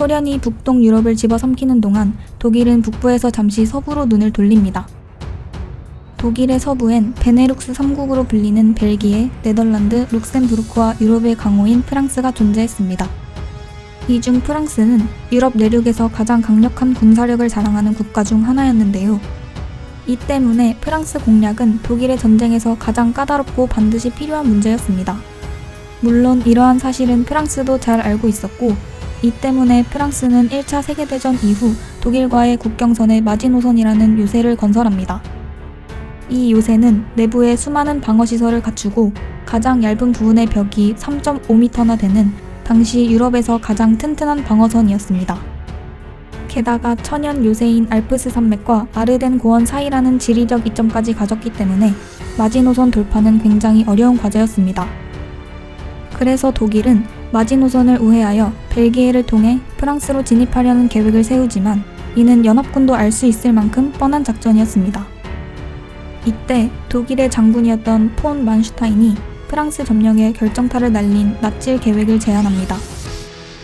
소련이 북동 유럽을 집어삼키는 동안 독일은 북부에서 잠시 서부로 눈을 돌립니다. 독일의 서부엔 베네룩스 3국으로 불리는 벨기에, 네덜란드, 룩셈부르크와 유럽의 강호인 프랑스가 존재했습니다. 이 중 프랑스는 유럽 내륙에서 가장 강력한 군사력을 자랑하는 국가 중 하나였는데요. 이 때문에 프랑스 공략은 독일의 전쟁에서 가장 까다롭고 반드시 필요한 문제였습니다. 물론 이러한 사실은 프랑스도 잘 알고 있었고, 이 때문에 프랑스는 1차 세계대전 이후 독일과의 국경선에 마지노선이라는 요새를 건설합니다. 이 요새는 내부에 수많은 방어시설을 갖추고 가장 얇은 부분의 벽이 3.5m나 되는 당시 유럽에서 가장 튼튼한 방어선이었습니다. 게다가 천연 요새인 알프스 산맥과 아르덴 고원 사이라는 지리적 이점까지 가졌기 때문에 마지노선 돌파는 굉장히 어려운 과제였습니다. 그래서 독일은 마지노선을 우회하여 벨기에를 통해 프랑스로 진입하려는 계획을 세우지만 이는 연합군도 알 수 있을 만큼 뻔한 작전이었습니다. 이때 독일의 장군이었던 폰 만슈타인이 프랑스 점령에 결정타를 날린 낫질 계획을 제안합니다.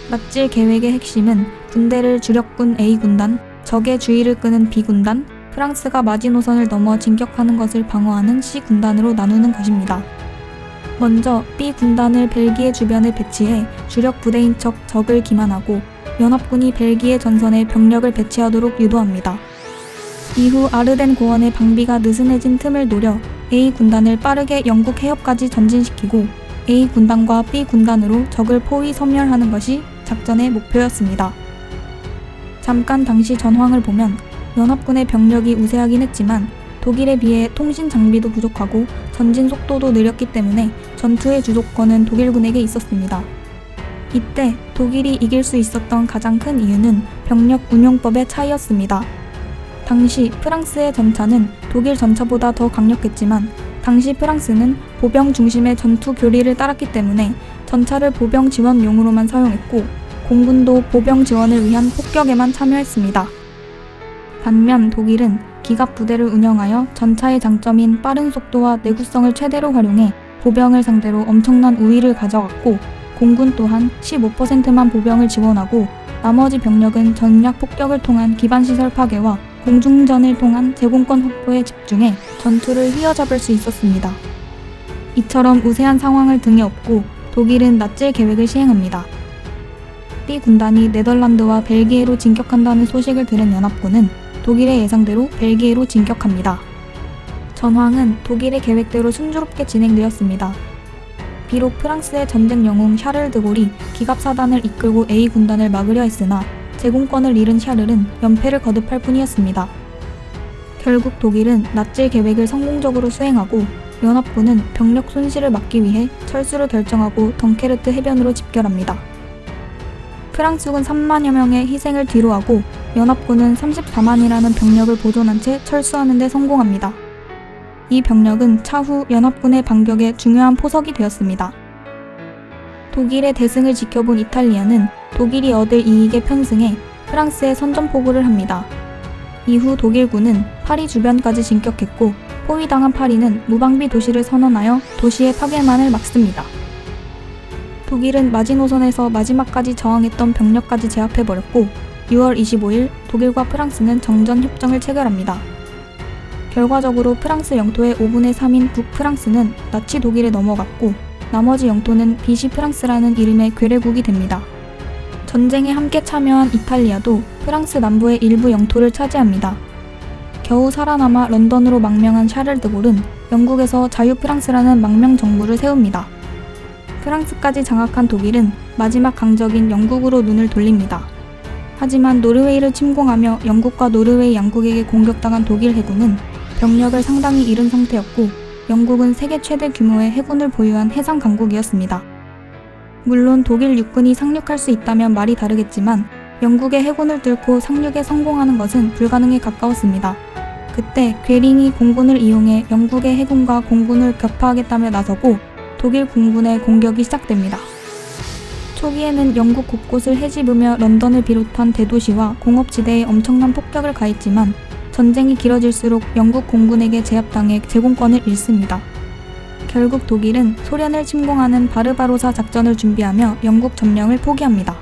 낫질 계획의 핵심은 군대를 주력군 A군단, 적의 주의를 끄는 B군단, 프랑스가 마지노선을 넘어 진격하는 것을 방어하는 C군단으로 나누는 것입니다. 먼저 B군단을 벨기에 주변에 배치해 주력 부대인 척 적을 기만하고 연합군이 벨기에 전선에 병력을 배치하도록 유도합니다. 이후 아르덴 고원의 방비가 느슨해진 틈을 노려 A군단을 빠르게 영국 해협까지 전진시키고 A군단과 B군단으로 적을 포위 섬멸하는 것이 작전의 목표였습니다. 잠깐 당시 전황을 보면 연합군의 병력이 우세하긴 했지만 독일에 비해 통신 장비도 부족하고 전진 속도도 느렸기 때문에 전투의 주도권은 독일군에게 있었습니다. 이때 독일이 이길 수 있었던 가장 큰 이유는 병력 운용법의 차이였습니다. 당시 프랑스의 전차는 독일 전차보다 더 강력했지만 당시 프랑스는 보병 중심의 전투 교리를 따랐기 때문에 전차를 보병 지원용으로만 사용했고 공군도 보병 지원을 위한 폭격에만 참여했습니다. 반면 독일은 기갑 부대를 운영하여 전차의 장점인 빠른 속도와 내구성을 최대로 활용해 보병을 상대로 엄청난 우위를 가져갔고 공군 또한 15%만 보병을 지원하고 나머지 병력은 전략 폭격을 통한 기반시설 파괴와 공중전을 통한 제공권 확보에 집중해 전투를 휘어잡을 수 있었습니다. 이처럼 우세한 상황을 등에 업고 독일은 낫질 계획을 시행합니다. B군단이 네덜란드와 벨기에로 진격한다는 소식을 들은 연합군은 독일의 예상대로 벨기에로 진격합니다. 전황은 독일의 계획대로 순조롭게 진행되었습니다. 비록 프랑스의 전쟁 영웅 샤를 드골이 기갑사단을 이끌고 A군단을 막으려 했으나 제공권을 잃은 샤를은 연패를 거듭할 뿐이었습니다. 결국 독일은 낫질 계획을 성공적으로 수행하고 연합군은 병력 손실을 막기 위해 철수를 결정하고 덩케르트 해변으로 집결합니다. 프랑스군 3만여 명의 희생을 뒤로하고 연합군은 34만이라는 병력을 보존한 채 철수하는 데 성공합니다. 이 병력은 차후 연합군의 반격에 중요한 포석이 되었습니다. 독일의 대승을 지켜본 이탈리아는 독일이 얻을 이익에 편승해 프랑스에 선전포고를 합니다. 이후 독일군은 파리 주변까지 진격했고 포위당한 파리는 무방비 도시를 선언하여 도시의 파괴만을 막습니다. 독일은 마지노선에서 마지막까지 저항했던 병력까지 제압해버렸고 6월 25일 독일과 프랑스는 정전 협정을 체결합니다. 결과적으로 프랑스 영토의 5분의 3인 북프랑스는 나치 독일에 넘어갔고 나머지 영토는 비시 프랑스라는 이름의 괴뢰국이 됩니다. 전쟁에 함께 참여한 이탈리아도 프랑스 남부의 일부 영토를 차지합니다. 겨우 살아남아 런던으로 망명한 샤를 드골은 영국에서 자유프랑스라는 망명 정부를 세웁니다. 프랑스까지 장악한 독일은 마지막 강적인 영국으로 눈을 돌립니다. 하지만 노르웨이를 침공하며 영국과 노르웨이 양국에게 공격당한 독일 해군은 병력을 상당히 잃은 상태였고 영국은 세계 최대 규모의 해군을 보유한 해상 강국이었습니다. 물론 독일 육군이 상륙할 수 있다면 말이 다르겠지만 영국의 해군을 뚫고 상륙에 성공하는 것은 불가능에 가까웠습니다. 그때 괴링이 공군을 이용해 영국의 해군과 공군을 격파하겠다며 나서고 독일 공군의 공격이 시작됩니다. 초기에는 영국 곳곳을 헤집으며 런던을 비롯한 대도시와 공업지대에 엄청난 폭격을 가했지만 전쟁이 길어질수록 영국 공군에게 제압당해 제공권을 잃습니다. 결국 독일은 소련을 침공하는 바르바로사 작전을 준비하며 영국 점령을 포기합니다.